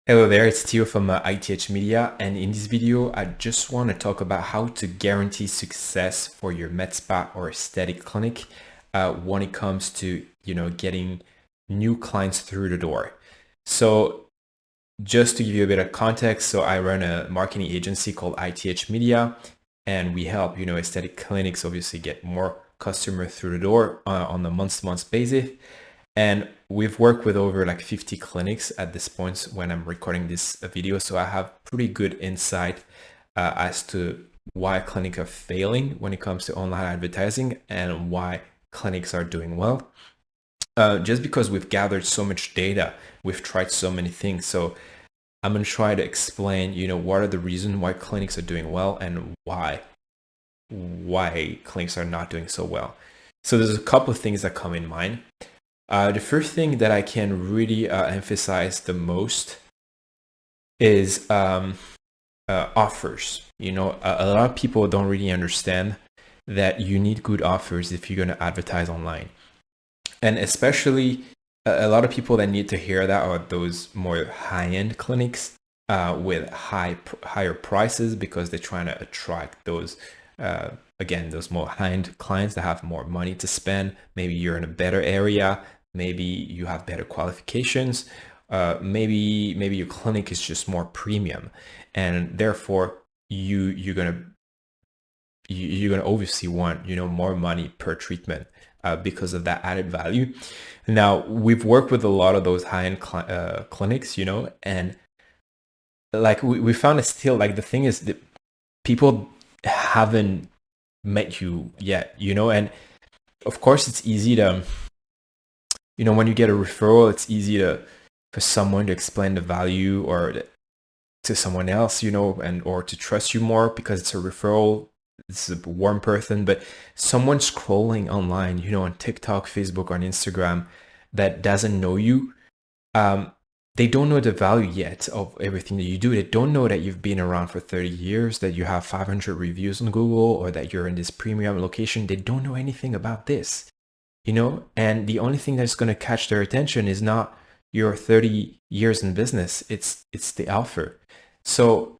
Hello there, it's Theo from ITH Media, and in this video, I just want to talk about how to guarantee success for your med spa or aesthetic clinic when it comes to getting new clients through the door. So, just to give you a bit of context, so I run a marketing agency called ITH Media, and we help aesthetic clinics obviously get more customers through the door on a month-to-month basis. And we've worked with over like 50 clinics at this point when I'm recording this video. So I have pretty good insight as to why clinics are failing when it comes to online advertising and why clinics are doing well. Just because we've gathered so much data, we've tried so many things. So I'm going to try to explain, what are the reasons why clinics are doing well and why clinics are not doing so well. So there's a couple of things that come in mind. The first thing that I can really emphasize the most is offers. A lot of people don't really understand that you need good offers if you're going to advertise online. And especially a lot of people that need to hear that are those more high-end clinics with higher prices because they're trying to attract those again, those more high-end clients that have more money to spend. Maybe you're in a better area. Maybe you have better qualifications. Maybe your clinic is just more premium, and therefore you're gonna obviously want more money per treatment because of that added value. Now we've worked with a lot of those high-end clinics, and like we found it still like the thing is that people haven't met you yet, and of course it's easy to when you get a referral, it's easy for someone to explain the value or to someone else, and or to trust you more because it's a referral. It's a warm person, but someone scrolling online, on TikTok, Facebook, or on Instagram that doesn't know you, they don't know the value yet of everything that you do. They don't know that you've been around for 30 years, that you have 500 reviews on Google, or that you're in this premium location. They don't know anything about this, and the only thing that's going to catch their attention is not your 30 years in business. It's the offer. So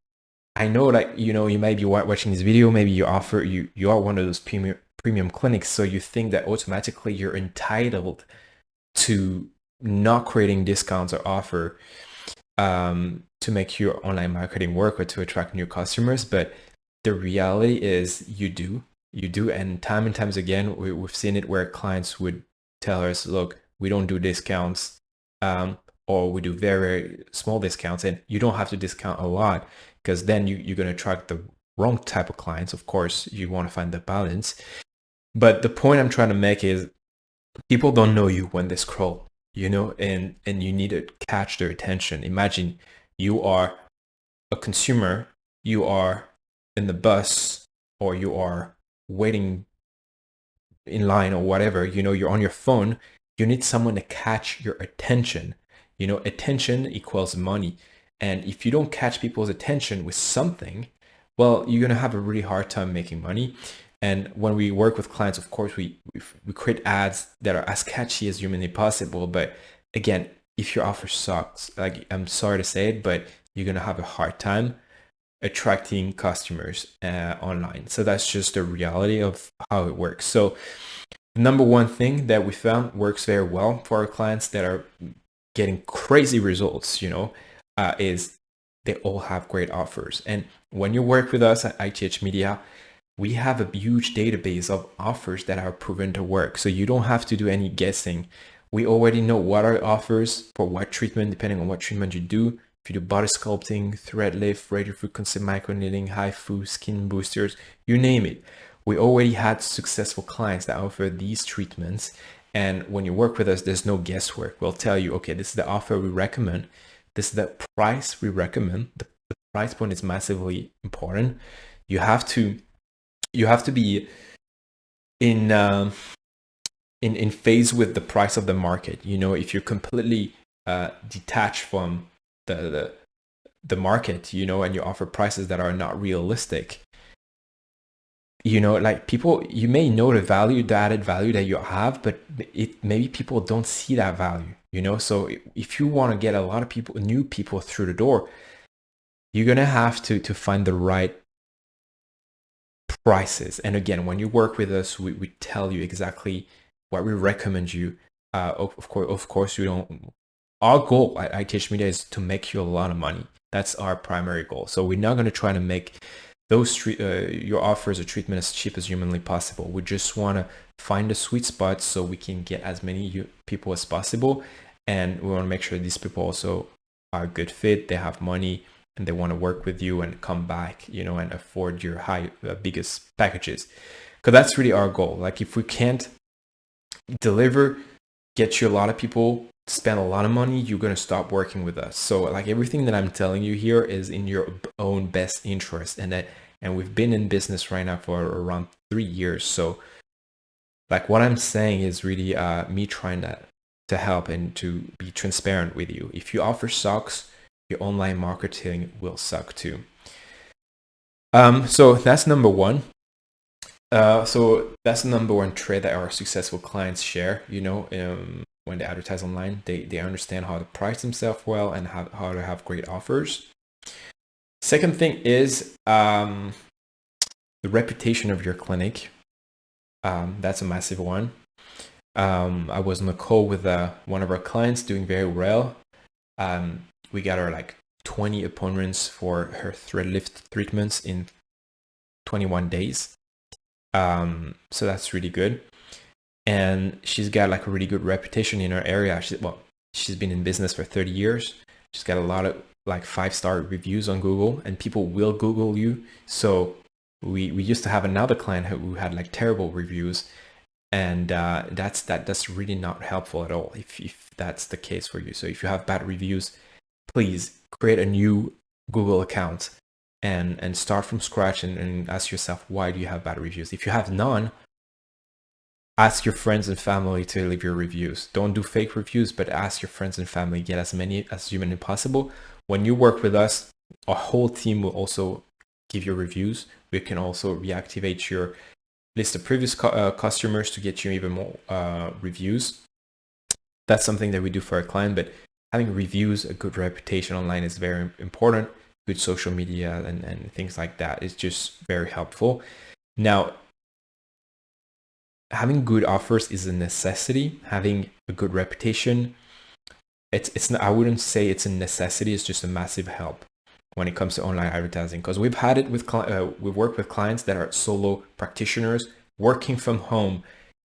I know that, you might be watching this video, maybe you are one of those premium clinics. So you think that automatically you're entitled to not creating discounts or offer to make your online marketing work or to attract new customers. But the reality is you do. And times again, we've seen it where clients would tell us, look, we don't do discounts, or we do very, very small discounts, and you don't have to discount a lot because then you're going to attract the wrong type of clients. Of course, you want to find the balance. But the point I'm trying to make is people don't know you when they scroll, and you need to catch their attention. Imagine you are a consumer, you are in the bus, or you are waiting in line or whatever, you're on your phone. You need someone to catch your attention. Attention equals money. And if you don't catch people's attention with something, well, you're going to have a really hard time making money. And when we work with clients, of course, we create ads that are as catchy as humanly possible. But again, if your offer sucks, like I'm sorry to say it, but you're going to have a hard time attracting customers online. So that's just the reality of how it works. So the number one thing that we found works very well for our clients that are getting crazy results, is they all have great offers. And when you work with us at ITH Media, we have a huge database of offers that are proven to work. So you don't have to do any guessing. We already know what are offers for what treatment, depending on what treatment you do. If you do body sculpting, thread lift, radiofrequency microneedling, HIFU, skin boosters, you name it. We already had successful clients that offer these treatments. And when you work with us, there's no guesswork. We'll tell you, okay, this is the offer we recommend. This is the price we recommend. The price point is massively important. You have to be in phase with the price of the market. If you're completely detached from the market, and you offer prices that are not realistic, you know, like people, you may know the value, the added value that you have, but maybe people don't see that value, you know? So if you want to get a lot of people, new people through the door, you're going to have to find the right prices. And again, when you work with us, we tell you exactly what we recommend you. Of course, we don't, our goal at iTeach Media is to make you a lot of money. That's our primary goal. So we're not going to try to make those your offers or treatment as cheap as humanly possible. We just want to find a sweet spot so we can get as many people as possible, and we want to make sure these people also are a good fit, they have money, and they want to work with you and come back, you know, and afford your biggest packages, because that's really our goal. Like if we can't deliver, get you a lot of people, spend a lot of money, you're going to stop working with us. So like everything that I'm telling you here is in your own best interest, and we've been in business right now for around 3 years. So like what I'm saying is really me trying to help and to be transparent with you. If your offer sucks, your online marketing will suck too. So that's number one. So that's the number one trait that our successful clients share, you know, when they advertise online, they understand how to price themselves well and how to have great offers. Second thing is the reputation of your clinic. That's a massive one. I was on a call with one of our clients doing very well. We got her like 20 appointments for her thread lift treatments in 21 days. So that's really good. And she's got like a really good reputation in her area. She's been in business for 30 years. She's got a lot of like 5-star reviews on Google, and people will Google you. So we used to have another client who had like terrible reviews, and that's really not helpful at all if that's the case for you. So if you have bad reviews, please create a new Google account and start from scratch and ask yourself, why do you have bad reviews? If you have none, ask your friends and family to leave your reviews. Don't do fake reviews, but ask your friends and family, get as many as humanly possible. When you work with us, our whole team will also give you reviews. We can also reactivate your list of previous customers to get you even more reviews. That's something that we do for our client, but having reviews, a good reputation online is very important. Good social media and things like that is just very helpful. Now, having good offers is a necessity. Having a good reputation, it's not, I wouldn't say it's a necessity. It's just a massive help when it comes to online advertising, because we've had it with we've worked with clients that are solo practitioners working from home,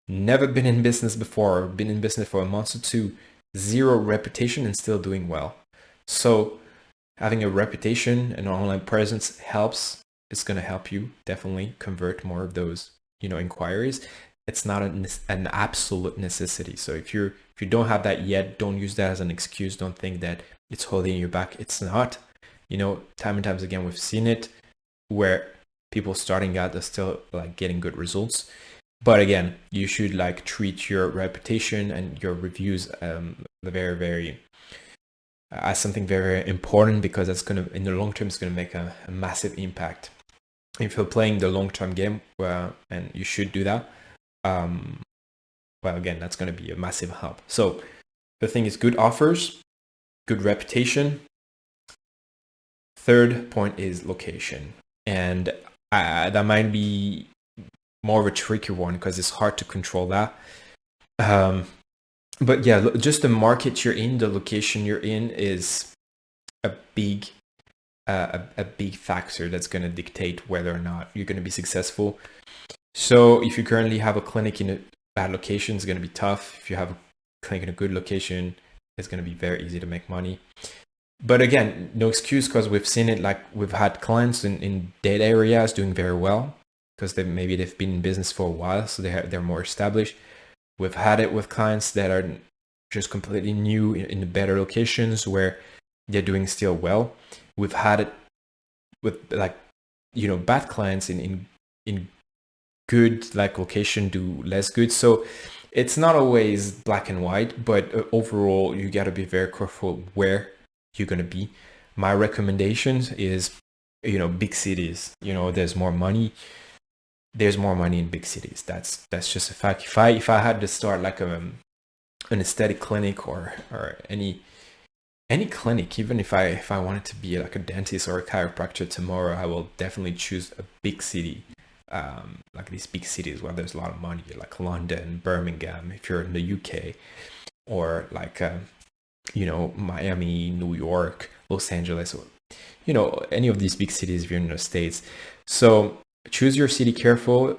never been in business before, been in business for a month or two, zero reputation, and still doing well. So having a reputation and online presence helps. It's going to help you definitely convert more of those, you know, inquiries. It's not an absolute necessity. So if you don't have that yet, don't use that as an excuse. Don't think that it's holding you back. It's not. You know, time and times again, we've seen it where people starting out are still like getting good results. But again, you should like treat your reputation and your reviews very, very as something very, very important, because that's going to, in the long term, it's going to make a massive impact. If you're playing the long-term game, and you should do that, well, again, that's going to be a massive help. So the thing is, good offers, good reputation. Third point is location. And that might be more of a tricky one because it's hard to control that. But yeah, just the market you're in, the location you're in is a big factor that's going to dictate whether or not you're going to be successful. So if you currently have a clinic in a bad location, it's going to be tough. If you have a clinic in a good location, it's going to be very easy to make money. But again, no excuse, because we've seen it. Like we've had clients in dead areas doing very well because maybe they've been in business for a while, so they're more established. We've had it with clients that are just completely new in the better locations where they're doing still well. We've had it with like, you know, bad clients in good like location do less good. So it's not always black and white, but overall you got to be very careful where you're going to be. My recommendations is, you know, big cities, you know, there's more money, there's more money in big cities. That's just a fact. If I had to start like an aesthetic clinic or any clinic, even if I wanted to be like a dentist or a chiropractor tomorrow, I will definitely choose a big city, like these big cities where there's a lot of money, like London, Birmingham, if you're in the UK, or like Miami, New York, Los Angeles, or any of these big cities if you're in the States. So choose your city carefully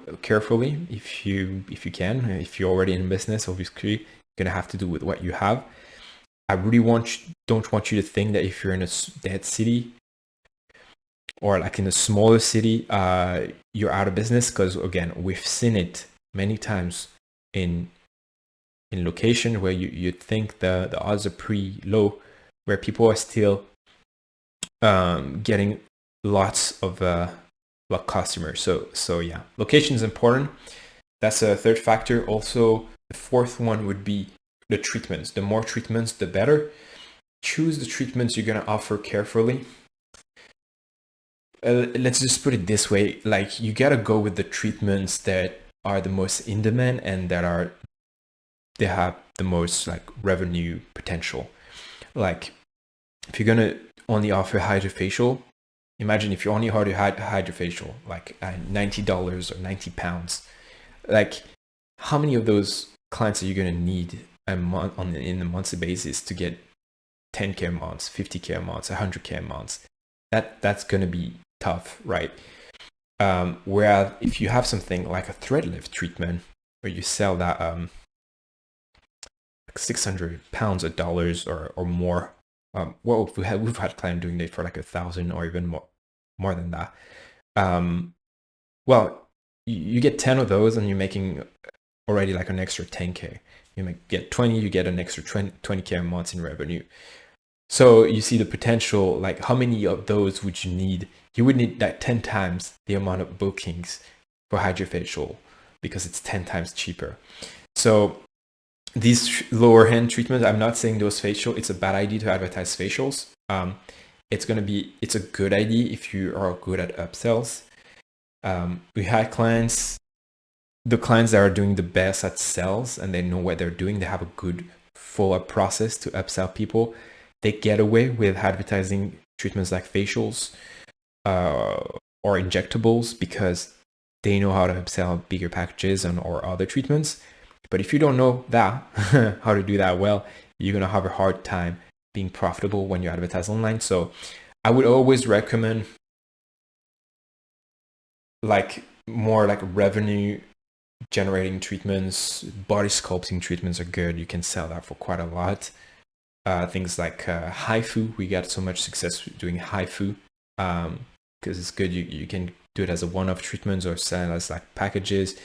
if you can. If you're already in business, obviously you're gonna have to do with what you have. I really don't want you to think that if you're in a dead city or like in a smaller city, you're out of business. Because again, we've seen it many times in location where you'd think the odds are pretty low, where people are still getting lots of customers. So yeah, location is important. That's a third factor. Also, the fourth one would be the treatments. The more treatments, the better. Choose the treatments you're going to offer carefully. Let's just put it this way. Like, you got to go with the treatments that are the most in demand and they have the most like revenue potential. Like, if you're going to only offer hydrofacial, imagine if you only offer hydrofacial, like $90 or £90. Like, how many of those clients are you going to need in a monthly basis to get 10K a month, 50K a month, 100K a month? That's going to be tough, right? Whereas if you have something like a thread lift treatment where you sell that like £600 or dollars or more, well, we've had clients doing that for like 1,000 or even more than that. Well, you get 10 of those and you're making already like an extra 10K. You might get 20, you get an extra 20K a month in revenue. So you see the potential, like how many of those would you need? You would need like 10 times the amount of bookings for hydrofacial because it's 10 times cheaper. So these lower end treatments, I'm not saying those facial, it's a bad idea to advertise facials. It's a good idea if you are good at upsells. We had the clients that are doing the best at sales and they know what they're doing, they have a good follow-up process to upsell people. They get away with advertising treatments like facials or injectables because they know how to upsell bigger packages or other treatments. But if you don't know that, how to do that well, you're going to have a hard time being profitable when you advertise online. So I would always recommend like more like revenue generating treatments. Body sculpting treatments are good. You can sell that for quite a lot. Things like HIFU, we got so much success doing HIFU because it's good. You can do it as a one-off treatment or sell as like packages.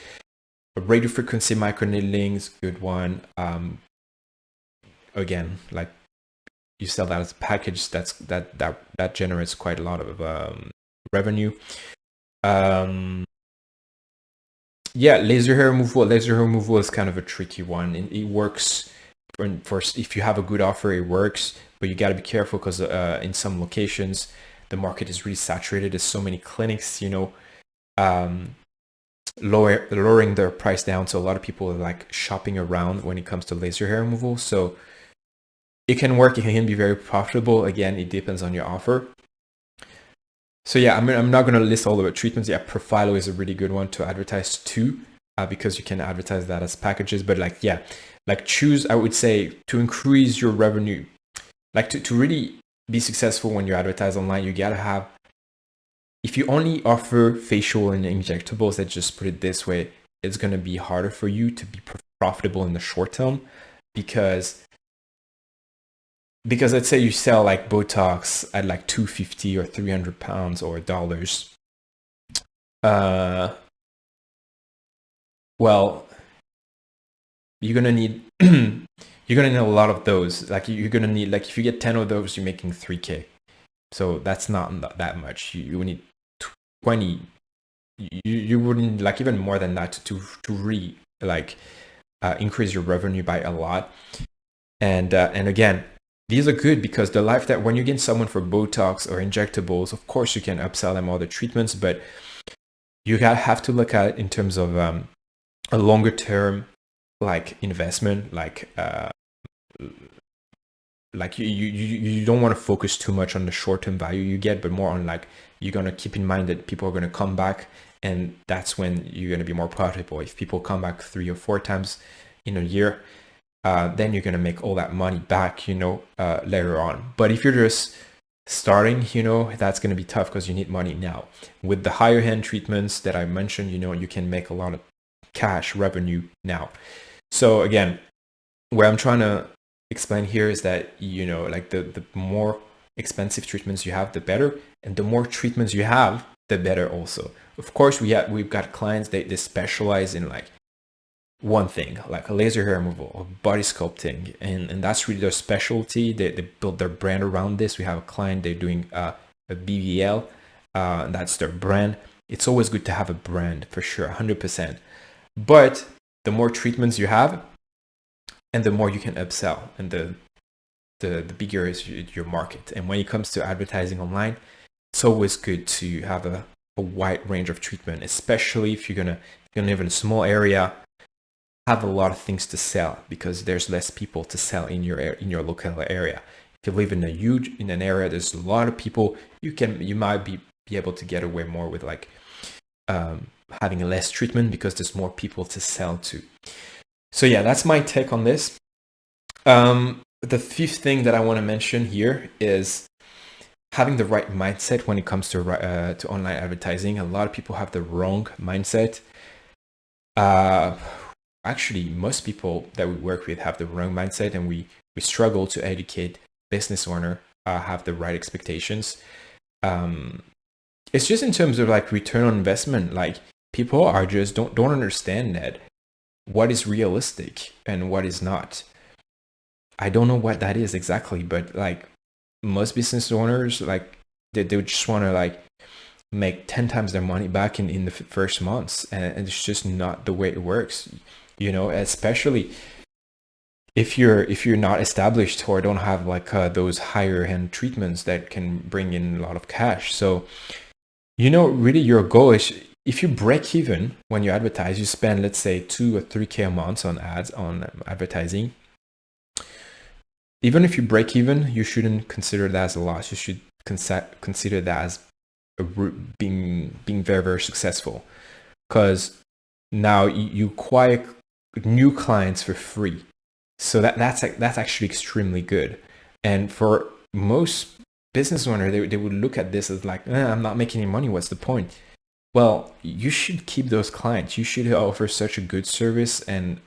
Radio frequency microneedling is a good one. Again, like you sell that as a package, that generates quite a lot of revenue. Yeah, laser hair removal. Laser hair removal is kind of a tricky one. It works for if you have a good offer, it works, but you got to be careful because in some locations the market is really saturated. There's so many clinics, lowering their price down, so a lot of people are like shopping around when it comes to laser hair removal. So it can work, it can be very profitable. Again, it depends on your offer. So yeah, I'm not going to list all the treatments. Yeah, Profhilo is a really good one to advertise too, because you can advertise that as packages. But choose, I would say, to increase your revenue, like to really be successful when you advertise online, you got to have, if you only offer facial and injectables, let's just put it this way, it's going to be harder for you to be profitable in the short term because let's say you sell like Botox at like $250 or £300 or dollars. Well, you're gonna need a lot of those. Like you're gonna need, like if you get 10 of those, you're making 3K. So that's not that much. You need 20. You wouldn't like even more than that to really like increase your revenue by a lot. And again, these are good because the life that when you get someone for Botox or injectables, of course you can upsell them all the treatments, but you have to look at it in terms of a longer term like investment, like you don't want to focus too much on the short-term value you get, but more on like you're going to keep in mind that people are going to come back, and that's when you're going to be more profitable. If people come back 3 or 4 times in a year, then you're going to make all that money back, later on. But if you're just starting, that's going to be tough because you need money now. With the higher end treatments that I mentioned, you can make a lot of cash revenue now. So again, where I'm trying to explain here is that like the more expensive treatments you have, the better, and the more treatments you have, the better also. Of course, we've got clients, they specialize in like one thing, like a laser hair removal or body sculpting, and that's really their specialty. They build their brand around this. We have a client, they're doing a BBL, that's their brand. It's always good to have a brand for sure, 100%. But the more treatments you have, and the more you can upsell, and the bigger is your market. And when it comes to advertising online, it's always good to have a wide range of treatment, especially if you're gonna live in a small area, have a lot of things to sell, because there's less people to sell in your local area. If you live in an area, there's a lot of people, you might be able to get away more with like having less treatment because there's more people to sell to. So yeah, that's my take on this. The fifth thing that I want to mention here is having the right mindset when it comes to online advertising. A lot of people have the wrong mindset. Actually, most people that we work with have the wrong mindset, and we struggle to educate business owner have the right expectations. It's just in terms of like return on investment. Like people are just don't understand that what is realistic and what is not. I don't know what that is exactly, but like most business owners, like they just want to like make 10 times their money back in the first months, and it's just not the way it works, especially if you're not established or don't have like those higher end treatments that can bring in a lot of cash. So really your goal is, if you break even when you advertise, you spend, let's say, 2 or 3K a month on ads, on advertising. Even if you break even, you shouldn't consider that as a loss. You should consider that as being very, very successful, because now you acquire new clients for free. So that's actually extremely good. And for most business owners, they would look at this as like, I'm not making any money. What's the point? Well, you should keep those clients. You should offer such a good service and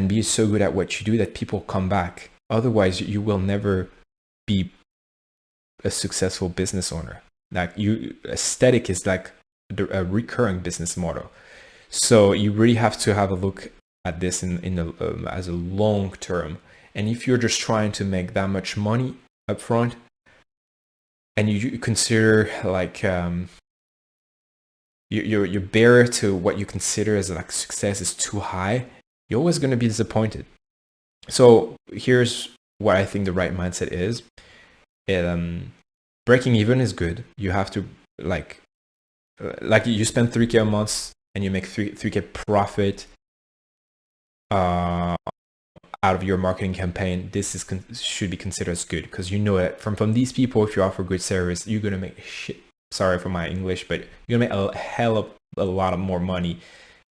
be so good at what you do that people come back. Otherwise, you will never be a successful business owner. Like aesthetic is like a recurring business model. So you really have to have a look at this as a long term. And if you're just trying to make that much money upfront, and you consider like your barrier to what you consider as like success is too high, you're always going to be disappointed. So here's what I think the right mindset is. Breaking even is good. You have to like you spend 3K a month and you make 3K profit out of your marketing campaign. This should be considered as good, because that from these people, if you offer good service, you're gonna make sorry for my English, but you're gonna make a hell of a lot of more money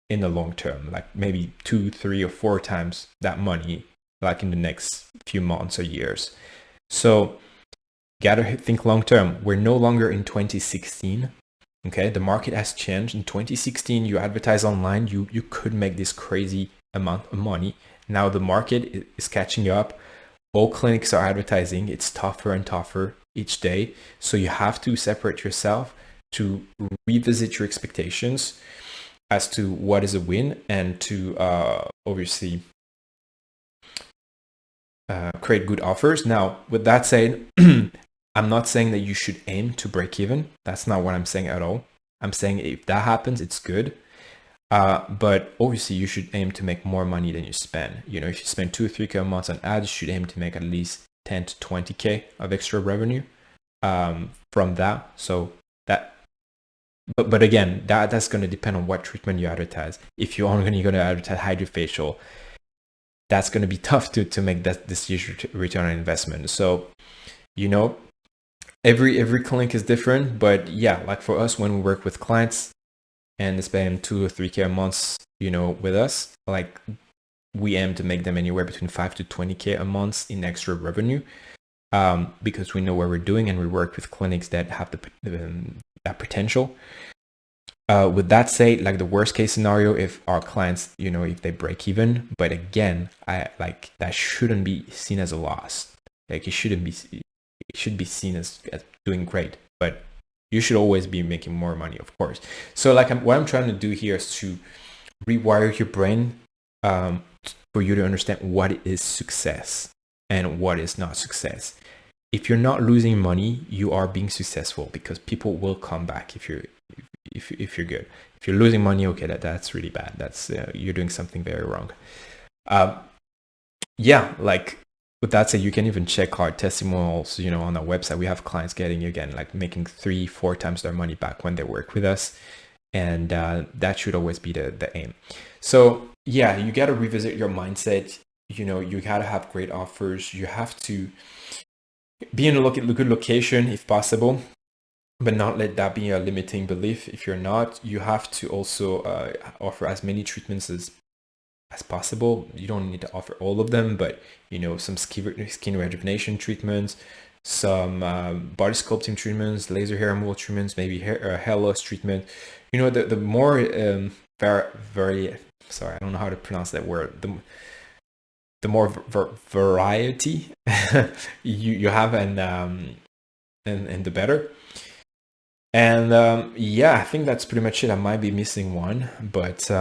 in the long term, like maybe 2, 3, or 4 times that money, like in the next few months or years. So gotta think long term. We're no longer in 2016. Okay, the market has changed. In 2016, you advertise online, you could make this crazy amount of money. Now the market is catching up. All clinics are advertising. It's tougher and tougher each day. So you have to separate yourself, to revisit your expectations as to what is a win, and to obviously create good offers. Now, with that said, I'm not saying that you should aim to break even. That's not what I'm saying at all. I'm saying if that happens, it's good. But obviously you should aim to make more money than you spend. If you spend 2 or 3K a month on ads, you should aim to make at least 10 to 20K of extra revenue from that. So But again, that's going to depend on what treatment you advertise. If you're only going to advertise HydraFacial, that's going to be tough to make that this huge return on investment. So, you know, every clinic is different, but yeah, like for us, when we work with clients and they spend 2 or 3K a month, you know, with us, like we aim to make them anywhere between 5 to 20K a month in extra revenue, because we know what we're doing and we work with clinics that have that potential. With that said, like the worst case scenario, if our clients, you know, if they break even, but again, I like that shouldn't be seen as a loss. Like it should be seen as doing great, but you should always be making more money, of course. So like what I'm trying to do here is to rewire your brain, for you to understand what is success and what is not success. If you're not losing money, you are being successful, because people will come back if you're good. If you're losing money, okay, that's really bad. That's you're doing something very wrong. Yeah, like with that said, you can even check our testimonials, you know, on our website. We have clients getting, again, like making 3-4 times their money back when they work with us, and that should always be the aim. So yeah, you got to revisit your mindset. You know, you got to have great offers. You have to be in a good location if possible, but not let that be a limiting belief. If you're not, you have to also offer as many treatments as possible. You don't need to offer all of them, but you know, some skin rejuvenation treatments, some body sculpting treatments, laser hair removal treatments, maybe hair loss treatment. You know, the more very sorry, I don't know how to pronounce that word. The more variety you have, and the better. And yeah, I think that's pretty much it. I might be missing one, but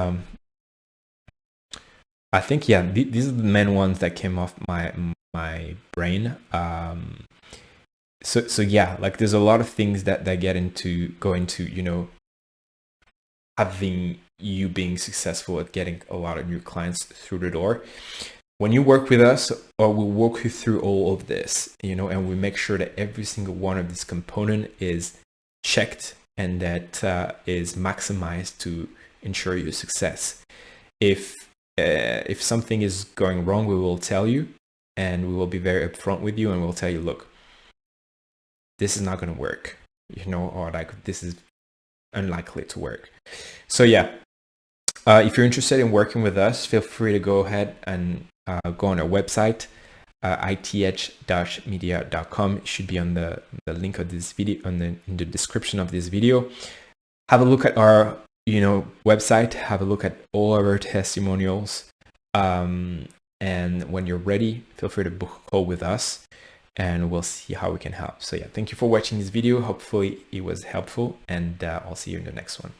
I think, yeah, these are the main ones that came off my brain. So yeah, like there's a lot of things that go into, you know, having you being successful at getting a lot of new clients through the door. When you work with us, or we'll walk you through all of this, you know, and we make sure that every single one of these components is checked and that is maximized to ensure your success. If something is going wrong, we will tell you, and we will be very upfront with you, and we'll tell you, look, this is not going to work, you know, or like this is unlikely to work. So yeah, if you're interested in working with us, feel free to go ahead and go on our website, ith-media.com. It should be on the link of this video, in the description of this video. Have a look at our, you know, website. Have a look at all of our testimonials. And when you're ready, feel free to book a call with us, and we'll see how we can help. So yeah, thank you for watching this video. Hopefully it was helpful, and I'll see you in the next one.